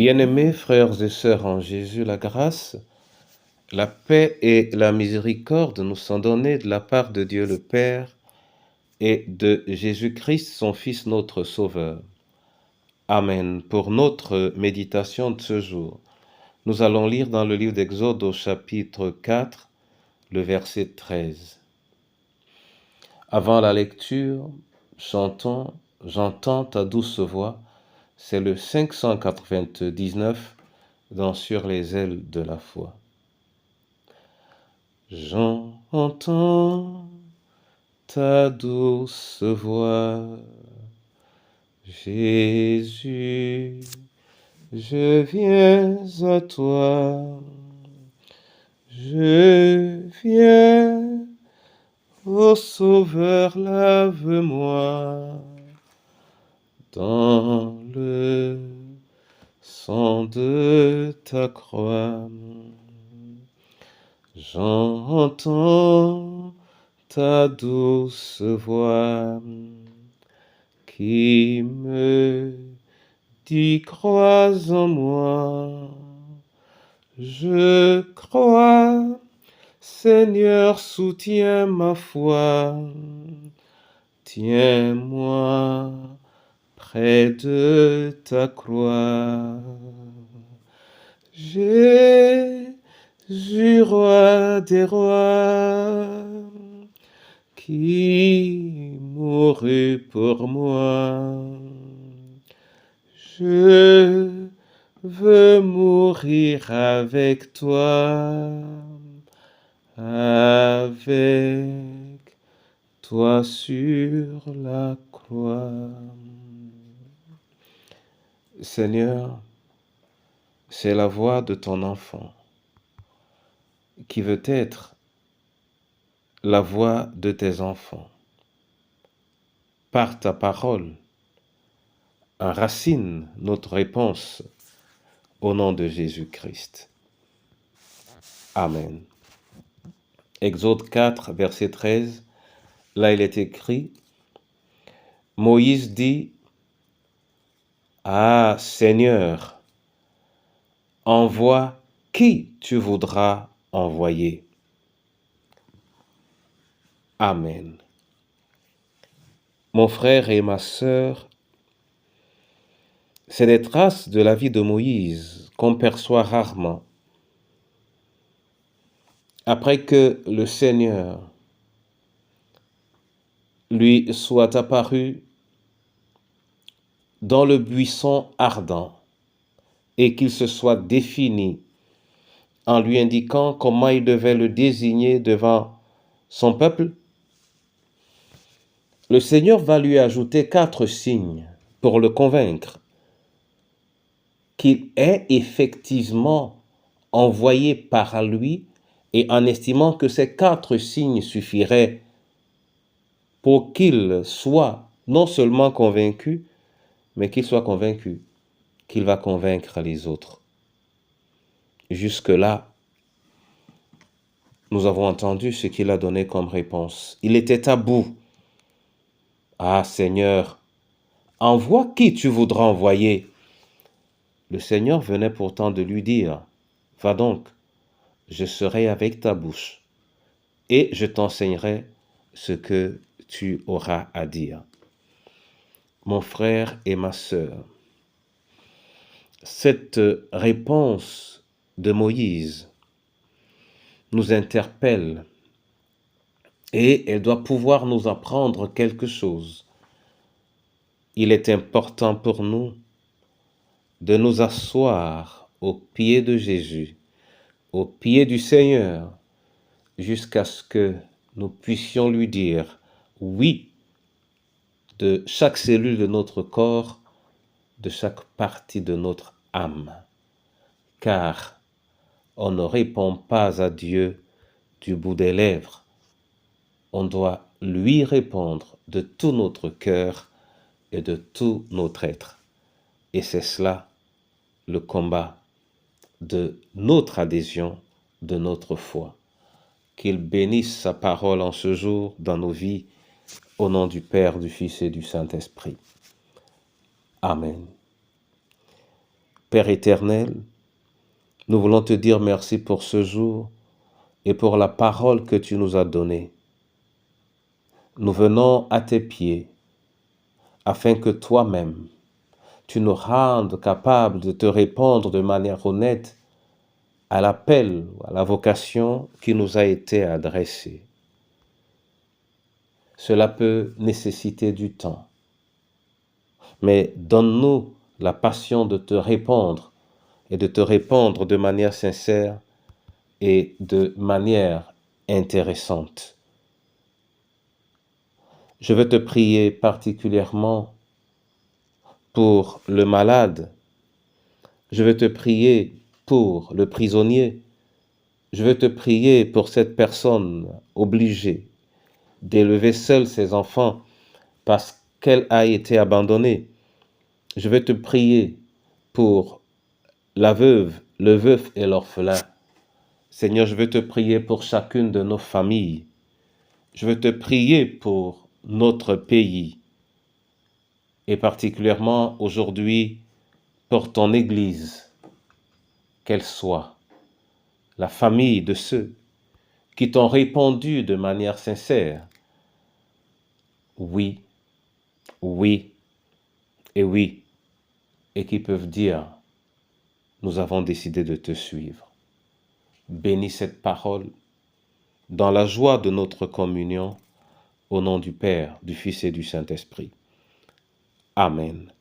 Bien-aimés frères et sœurs en Jésus, la grâce, la paix et la miséricorde nous sont données de la part de Dieu le Père et de Jésus-Christ, son Fils, notre Sauveur. Amen. Pour notre méditation de ce jour, nous allons lire dans le livre d'Exode au chapitre 4, le verset 13. Avant la lecture, chantons « J'entends ta douce voix ». C'est le 599 dans Sur les ailes de la foi. J'entends ta douce voix, Jésus, je viens à toi, je viens, ô Sauveur, lave-moi dans le sang de ta croix. J'entends ta douce voix qui me dit crois en moi. Je crois, Seigneur, soutiens ma foi. Tiens-moi près de ta croix. Jésus, roi des rois, qui mourut pour moi. Je veux mourir avec toi, sur la croix. Seigneur, c'est la voix de ton enfant qui veut être la voix de tes enfants. Par ta parole, enracine notre réponse au nom de Jésus-Christ. Amen. Exode 4, verset 13, là il est écrit, Moïse dit, « Ah Seigneur, envoie qui tu voudras envoyer. » Amen. Mon frère et ma sœur, c'est des traces de la vie de Moïse qu'on perçoit rarement. Après que le Seigneur lui soit apparu dans le buisson ardent et qu'il se soit défini en lui indiquant comment il devait le désigner devant son peuple, le Seigneur va lui ajouter 4 signes pour le convaincre qu'il est effectivement envoyé par lui et en estimant que ces 4 signes suffiraient pour qu'il soit non seulement convaincu, mais qu'il soit convaincu qu'il va convaincre les autres. Jusque-là, nous avons entendu ce qu'il a donné comme réponse. Il était à bout. Ah Seigneur, envoie qui tu voudras envoyer. Le Seigneur venait pourtant de lui dire, va donc, je serai avec ta bouche et je t'enseignerai ce que tu auras à dire. Mon frère et ma sœur, cette réponse de Moïse nous interpelle et elle doit pouvoir nous apprendre quelque chose. Il est important pour nous de nous asseoir au pied de Jésus, au pied du Seigneur, jusqu'à ce que nous puissions lui dire oui de chaque cellule de notre corps, de chaque partie de notre âme. Car on ne répond pas à Dieu du bout des lèvres. On doit lui répondre de tout notre cœur et de tout notre être. Et c'est cela le combat de notre adhésion, de notre foi. Qu'il bénisse sa parole en ce jour dans nos vies, au nom du Père, du Fils et du Saint-Esprit. Amen. Père éternel, nous voulons te dire merci pour ce jour et pour la parole que tu nous as donnée. Nous venons à tes pieds afin que toi-même, tu nous rendes capables de te répondre de manière honnête à l'appel, à la vocation qui nous a été adressée. Cela peut nécessiter du temps, mais donne-nous la passion de te répondre et de te répondre de manière sincère et de manière intéressante. Je veux te prier particulièrement pour le malade. Je veux te prier pour le prisonnier. Je veux te prier pour cette personne obligée d'élever seule ses enfants parce qu'elle a été abandonnée. Je veux te prier pour la veuve, le veuf et l'orphelin. Seigneur, je veux te prier pour chacune de nos familles. Je veux te prier pour notre pays et particulièrement aujourd'hui pour ton Église, qu'elle soit la famille de ceux qui t'ont répondu de manière sincère. Oui, oui et oui, et qui peuvent dire, nous avons décidé de te suivre. Bénis cette parole dans la joie de notre communion, au nom du Père, du Fils et du Saint-Esprit. Amen.